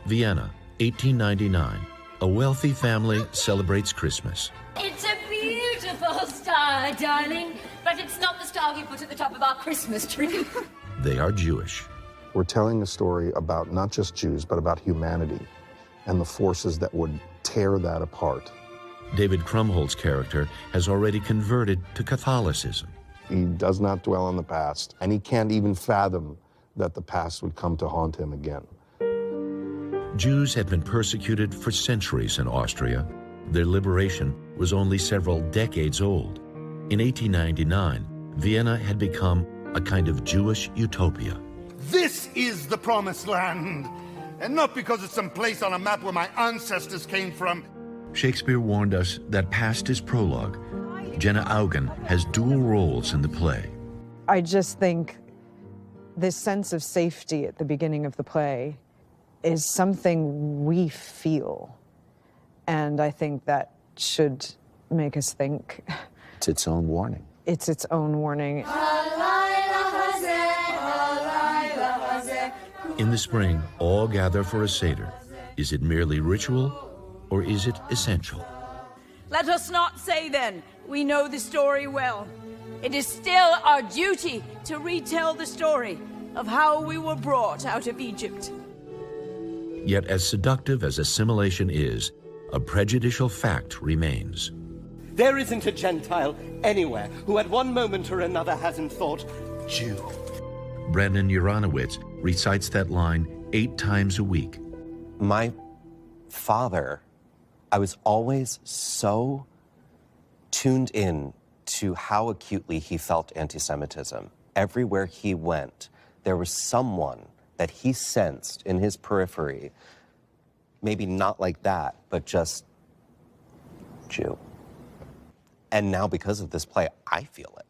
Vienna, 1899. A wealthy family celebrates Christmas. It's a beautiful star, darling, but it's not the star we put at the top of our Christmas tree. They are Jewish. We're telling a story about not just Jews, but about humanity and the forces that would tear that apart. David Krumholtz's character has already converted to Catholicism. He does not dwell on the past, and he can't even fathom that the past would come to haunt him again. Jews had been persecuted for centuries in Austria. Their liberation was only several decades old. In 1899, Vienna had become a kind of Jewish utopia. This is the promised land, and not because it's some place on a map where my ancestors came from. Shakespeare warned us that past his prologue, Jenna Augen has dual roles in the play. I just think this sense of safety at the beginning of the play is something we feel. And I think that should make us think. It's its own warning. It's its own warning. In the spring, all gather for a Seder. Is it merely ritual, or is it essential? Let us not say then, we know the story well. It is still our duty to retell the story of how we were brought out of Egypt. Yet as seductive as assimilation is, a prejudicial fact remains. There isn't a Gentile anywhere who at one moment or another hasn't thought, Jew. Brandon Uranowitz recites that line 8 times a week. My father, I was always so tuned in to how acutely he felt anti-Semitism. Everywhere he went, there was someone that he sensed in his periphery, maybe not like that, but just Jew. And now because of this play, I feel it.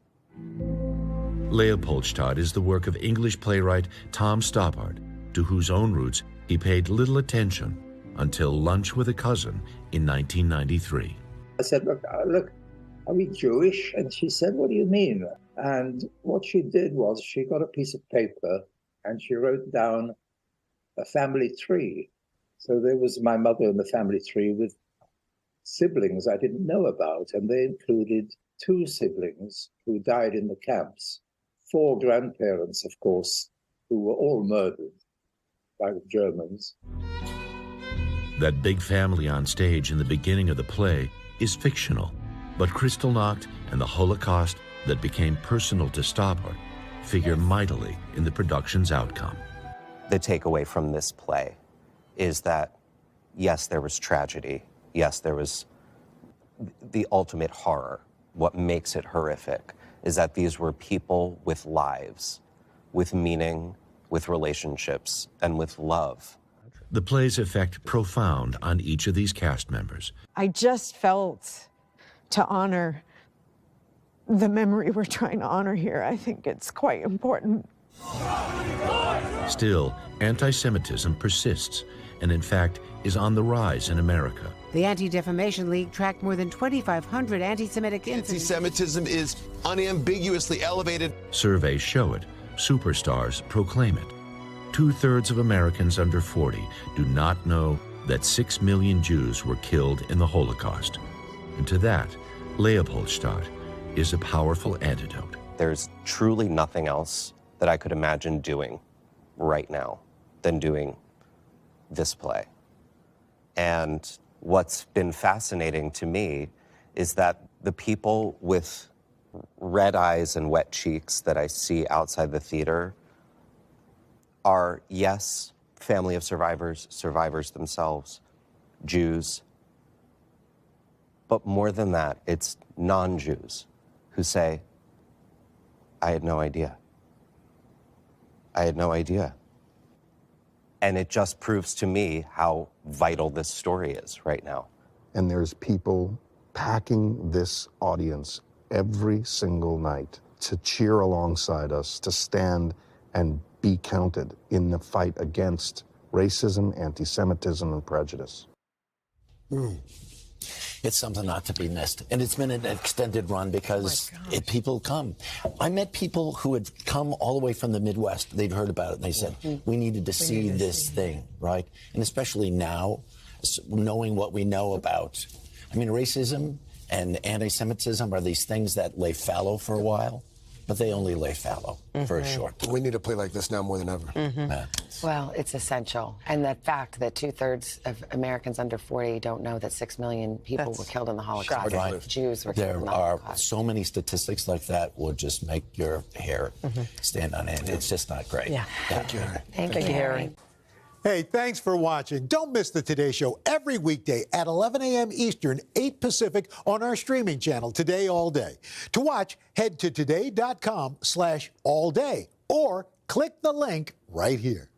Leopoldstadt is the work of English playwright Tom Stoppard, to whose own roots he paid little attention until Lunch with a Cousin in 1993. I said, look, are we Jewish? And she said, what do you mean? And what she did was she got a piece of paper and she wrote down a family tree. So there was my mother in the family tree with siblings I didn't know about, and they included 2 siblings who died in the camps, 4 grandparents, of course, who were all murdered by the Germans. That big family on stage in the beginning of the play is fictional, but Kristallnacht and the Holocaust that became personal to Stoppard figure mightily in the production's outcome. The takeaway from this play is that, yes, there was tragedy. Yes, there was the ultimate horror. What makes it horrific is that these were people with lives, with meaning, with relationships, and with love. The play's effect profound on each of these cast members. I just felt to honor the memory we're trying to honor here. I think it's quite important. Still, anti-Semitism persists, and in fact is on the rise in America. The Anti-Defamation League tracked more than 2,500 anti-Semitic incidents. Anti-Semitism is unambiguously elevated. Surveys show it. Superstars proclaim it. 2/3 of Americans under 40 do not know that 6 million Jews were killed in the Holocaust. And to that, Leopoldstadt is a powerful antidote. There's truly nothing else that I could imagine doing right now than doing this play. And what's been fascinating to me is that the people with red eyes and wet cheeks that I see outside the theater are, yes, family of survivors, survivors themselves, Jews, but more than that, it's non-Jews who say, I had no idea. I had no idea. And it just proves to me how vital this story is right now. And there's people packing this audience every single night to cheer alongside us, to stand and be counted in the fight against racism, anti-Semitism, and prejudice. In It's something not to be missed. And it's been an extended run because people come. I met people who had come all the way from the Midwest. They'd heard about it, and they said, we needed to see this thing, right? And especially now, knowing what we know about, I mean, racism and anti-Semitism are these things that lay fallow for a while, but they only lay fallow for a short time. We need a play like this now more than ever. Well, it's essential. And the fact that 2/3 of Americans under 40 don't know that 6 million people were killed in the Holocaust. Right. Jews were killed in the There are Holocaust. so many statistics like that will just make your hair stand on end. It's just not great. Yeah. Thank you. Thank you, Harry. Hey, thanks for watching. Don't miss the Today Show every weekday at 11 a.m. Eastern, 8 Pacific on our streaming channel, Today All Day. To watch, head to today.com/allday or click the link right here.